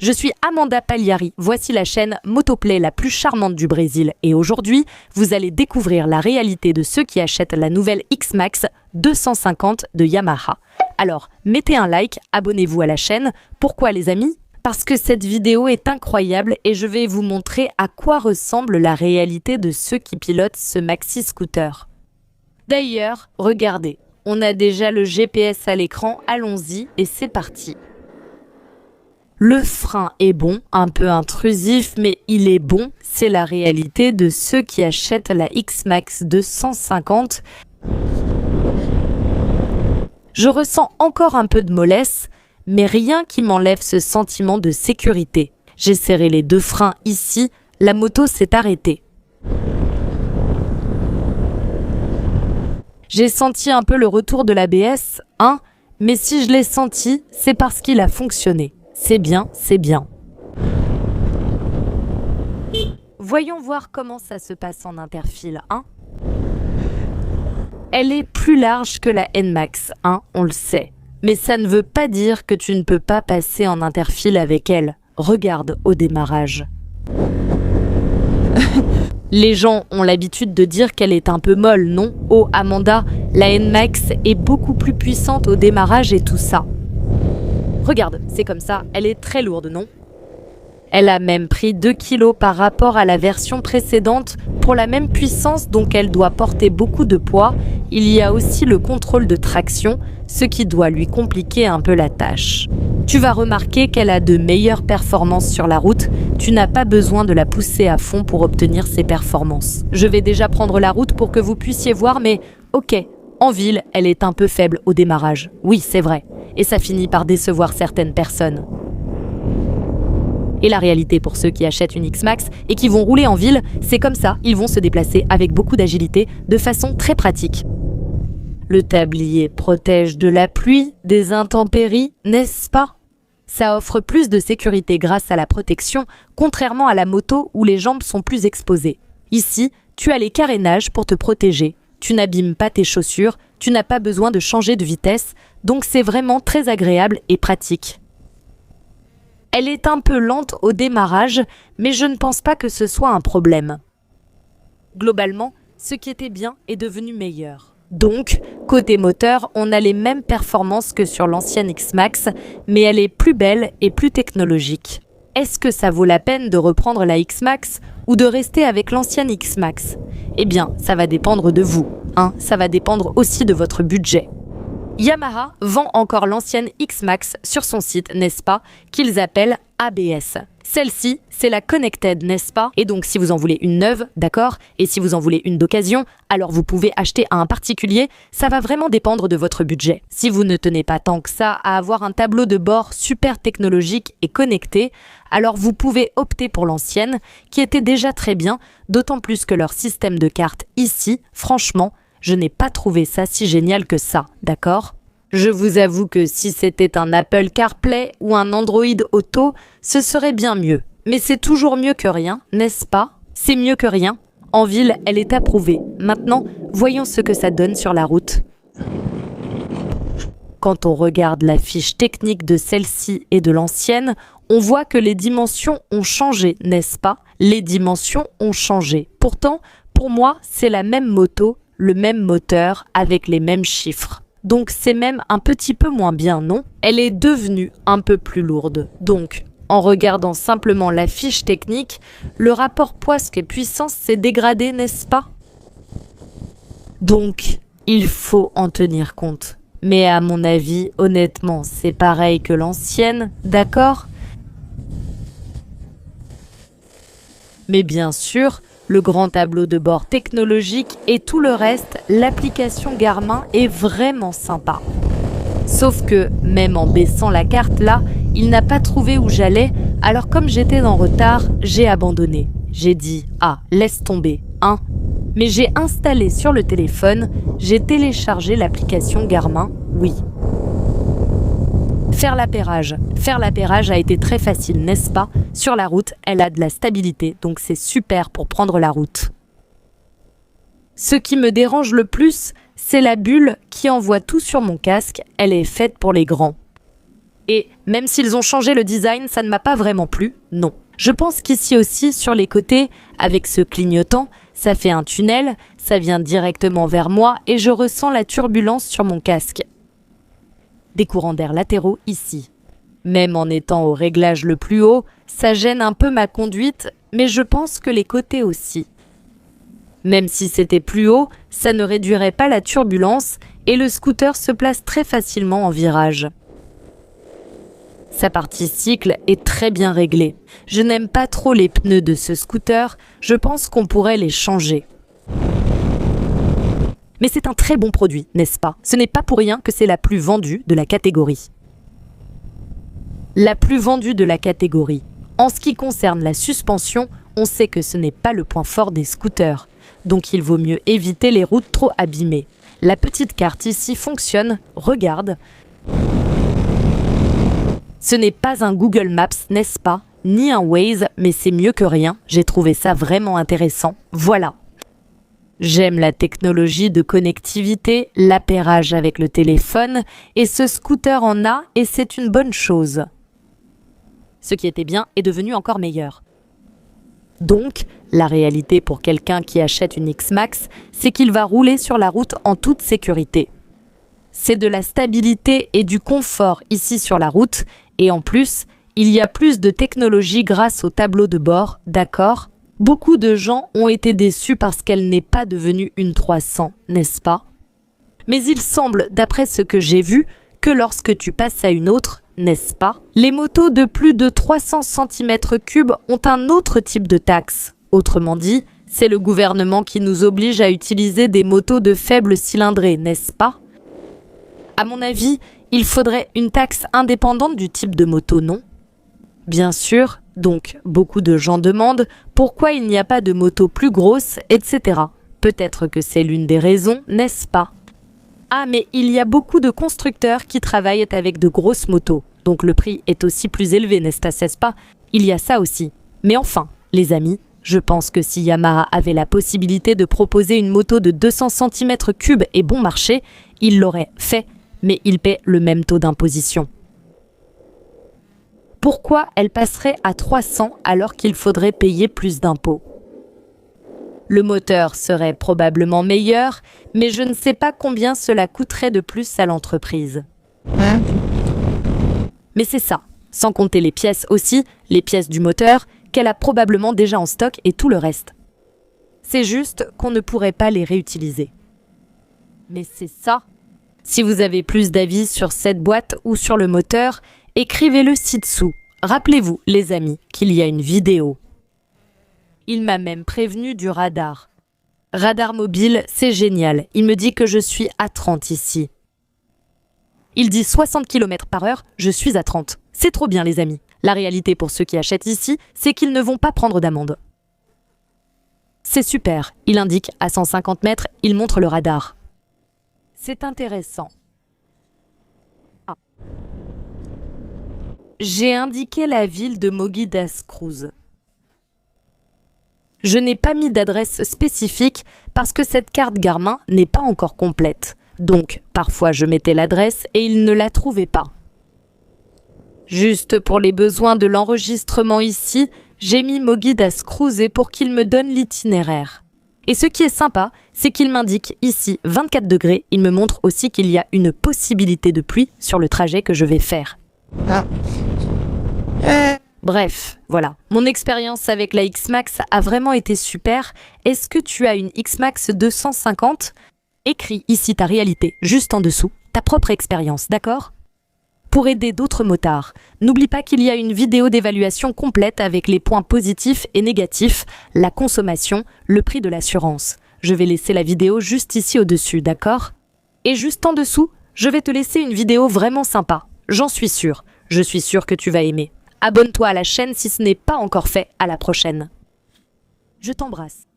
Je suis Amanda Pagliari, voici la chaîne Motoplay la plus charmante du Brésil et aujourd'hui, vous allez découvrir la réalité de ceux qui achètent la nouvelle X-Max 250 de Yamaha. Alors, mettez un like, abonnez-vous à la chaîne. Pourquoi les amis ? Parce que cette vidéo est incroyable et je vais vous montrer à quoi ressemble la réalité de ceux qui pilotent ce maxi scooter. D'ailleurs, regardez, on a déjà le GPS à l'écran, allons-y et c'est parti. Le frein est bon, un peu intrusif, mais il est bon. C'est la réalité de ceux qui achètent la X-Max 250. Je ressens encore un peu de mollesse, mais rien qui m'enlève ce sentiment de sécurité. J'ai serré les deux freins ici, la moto s'est arrêtée. J'ai senti un peu le retour de l'ABS, mais si je l'ai senti, c'est parce qu'il a fonctionné. C'est bien, c'est bien. Voyons voir comment ça se passe en interfile, Elle est plus large que la NMAX, on le sait. Mais ça ne veut pas dire que tu ne peux pas passer en interfile avec elle. Regarde au démarrage. Les gens ont l'habitude de dire qu'elle est un peu molle, non ? Oh Amanda, la NMAX est beaucoup plus puissante au démarrage et tout ça. Regarde, c'est comme ça, elle est très lourde, non ? Elle a même pris 2 kilos par rapport à la version précédente. Pour la même puissance, donc elle doit porter beaucoup de poids. Il y a aussi le contrôle de traction, ce qui doit lui compliquer un peu la tâche. Tu vas remarquer qu'elle a de meilleures performances sur la route. Tu n'as pas besoin de la pousser à fond pour obtenir ces performances. Je vais déjà prendre la route pour que vous puissiez voir, mais ok, en ville, elle est un peu faible au démarrage. Oui, c'est vrai. Et ça finit par décevoir certaines personnes. Et la réalité pour ceux qui achètent une X-Max et qui vont rouler en ville, c'est comme ça, ils vont se déplacer avec beaucoup d'agilité, de façon très pratique. Le tablier protège de la pluie, des intempéries, n'est-ce pas ? Ça offre plus de sécurité grâce à la protection, contrairement à la moto où les jambes sont plus exposées. Ici, tu as les carénages pour te protéger. Tu n'abîmes pas tes chaussures, tu n'as pas besoin de changer de vitesse, donc c'est vraiment très agréable et pratique. Elle est un peu lente au démarrage, mais je ne pense pas que ce soit un problème. Globalement, ce qui était bien est devenu meilleur. Donc, côté moteur, on a les mêmes performances que sur l'ancienne X-Max, mais elle est plus belle et plus technologique. Est-ce que ça vaut la peine de reprendre la X-Max ou de rester avec l'ancienne X-Max ? Eh bien, ça va dépendre de vous, ça va dépendre aussi de votre budget. Yamaha vend encore l'ancienne X-Max sur son site, n'est-ce pas, qu'ils appellent ABS. Celle-ci, c'est la Connected, n'est-ce pas ? Et donc, si vous en voulez une neuve, d'accord ? Et si vous en voulez une d'occasion, alors vous pouvez acheter à un particulier. Ça va vraiment dépendre de votre budget. Si vous ne tenez pas tant que ça à avoir un tableau de bord super technologique et connecté, alors vous pouvez opter pour l'ancienne, qui était déjà très bien, d'autant plus que leur système de carte ici, franchement, je n'ai pas trouvé ça si génial que ça, d'accord ? Je vous avoue que si c'était un Apple CarPlay ou un Android Auto, ce serait bien mieux. Mais c'est toujours mieux que rien, n'est-ce pas ? C'est mieux que rien. En ville, elle est approuvée. Maintenant, voyons ce que ça donne sur la route. Quand on regarde la fiche technique de celle-ci et de l'ancienne, on voit que les dimensions ont changé, n'est-ce pas ? Les dimensions ont changé. Pourtant, pour moi, c'est la même moto, le même moteur avec les mêmes chiffres. Donc c'est même un petit peu moins bien, non ? Elle est devenue un peu plus lourde. Donc, en regardant simplement la fiche technique, le rapport poids et puissance s'est dégradé, n'est-ce pas ? Donc, il faut en tenir compte. Mais à mon avis, honnêtement, c'est pareil que l'ancienne, d'accord ? Mais bien sûr, le grand tableau de bord technologique et tout le reste, l'application Garmin est vraiment sympa. Sauf que, même en baissant la carte là, il n'a pas trouvé où j'allais, alors comme j'étais en retard, j'ai abandonné. J'ai dit « laisse tomber, Mais j'ai installé sur le téléphone, j'ai téléchargé l'application Garmin, oui. Faire l'appairage. Faire l'appairage a été très facile, n'est-ce pas ? Sur la route, elle a de la stabilité, donc c'est super pour prendre la route. Ce qui me dérange le plus, c'est la bulle qui envoie tout sur mon casque. Elle est faite pour les grands. Et même s'ils ont changé le design, ça ne m'a pas vraiment plu, non. Je pense qu'ici aussi, sur les côtés, avec ce clignotant, ça fait un tunnel, ça vient directement vers moi et je ressens la turbulence sur mon casque. Des courants d'air latéraux ici. Même en étant au réglage le plus haut, ça gêne un peu ma conduite, mais je pense que les côtés aussi. Même si c'était plus haut, ça ne réduirait pas la turbulence et le scooter se place très facilement en virage. Sa partie cycle est très bien réglée. Je n'aime pas trop les pneus de ce scooter, je pense qu'on pourrait les changer. Mais c'est un très bon produit, n'est-ce pas? Ce n'est pas pour rien que c'est la plus vendue de la catégorie. La plus vendue de la catégorie. En ce qui concerne la suspension, on sait que ce n'est pas le point fort des scooters, donc il vaut mieux éviter les routes trop abîmées. La petite carte ici fonctionne, regarde. Ce n'est pas un Google Maps, n'est-ce pas? Ni un Waze, mais c'est mieux que rien. J'ai trouvé ça vraiment intéressant. Voilà. J'aime la technologie de connectivité, l'appairage avec le téléphone, et ce scooter en a, et c'est une bonne chose. Ce qui était bien est devenu encore meilleur. Donc, la réalité pour quelqu'un qui achète une X-Max, c'est qu'il va rouler sur la route en toute sécurité. C'est de la stabilité et du confort ici sur la route, et en plus, il y a plus de technologie grâce au tableau de bord, d'accord? Beaucoup de gens ont été déçus parce qu'elle n'est pas devenue une 300, n'est-ce pas? Mais il semble, d'après ce que j'ai vu, que lorsque tu passes à une autre, n'est-ce pas? Les motos de plus de 300 cm3 ont un autre type de taxe. Autrement dit, c'est le gouvernement qui nous oblige à utiliser des motos de faible cylindrée, n'est-ce pas? À mon avis, il faudrait une taxe indépendante du type de moto, non? Bien sûr, donc beaucoup de gens demandent pourquoi il n'y a pas de moto plus grosse, etc. Peut-être que c'est l'une des raisons, n'est-ce pas? Ah, mais il y a beaucoup de constructeurs qui travaillent avec de grosses motos, donc le prix est aussi plus élevé, n'est-ce pas? Il y a ça aussi. Mais enfin, les amis, je pense que si Yamaha avait la possibilité de proposer une moto de 200 cm3 et bon marché, il l'aurait fait, mais il paie le même taux d'imposition. Pourquoi elle passerait à 300 alors qu'il faudrait payer plus d'impôts? Le moteur serait probablement meilleur, mais je ne sais pas combien cela coûterait de plus à l'entreprise. Mais c'est ça, sans compter les pièces aussi, les pièces du moteur, qu'elle a probablement déjà en stock et tout le reste. C'est juste qu'on ne pourrait pas les réutiliser. Mais c'est ça. Si vous avez plus d'avis sur cette boîte ou sur le moteur, écrivez-le ci-dessous. Rappelez-vous, les amis, qu'il y a une vidéo. Il m'a même prévenu du radar. Radar mobile, c'est génial. Il me dit que je suis à 30 ici. Il dit 60 km/h, je suis à 30. C'est trop bien, les amis. La réalité pour ceux qui achètent ici, c'est qu'ils ne vont pas prendre d'amende. C'est super. Il indique à 150 mètres, il montre le radar. C'est intéressant. Ah. J'ai indiqué la ville de Mogi das Cruz. Je n'ai pas mis d'adresse spécifique parce que cette carte Garmin n'est pas encore complète. Donc, parfois je mettais l'adresse et il ne la trouvait pas. Juste pour les besoins de l'enregistrement ici, j'ai mis Mogi das Cruz pour qu'il me donne l'itinéraire. Et ce qui est sympa, c'est qu'il m'indique ici 24 degrés. Il me montre aussi qu'il y a une possibilité de pluie sur le trajet que je vais faire. Bref, voilà. Mon expérience avec la X-Max a vraiment été super. Est-ce que tu as une X-Max 250? Écris ici ta réalité, juste en dessous, ta propre expérience, d'accord? Pour aider d'autres motards, n'oublie pas qu'il y a une vidéo d'évaluation complète avec les points positifs et négatifs, la consommation, le prix de l'assurance. Je vais laisser la vidéo juste ici au-dessus, d'accord? Et juste en dessous, je vais te laisser une vidéo vraiment sympa. J'en suis sûre. Je suis sûre que tu vas aimer. Abonne-toi à la chaîne si ce n'est pas encore fait. À la prochaine. Je t'embrasse.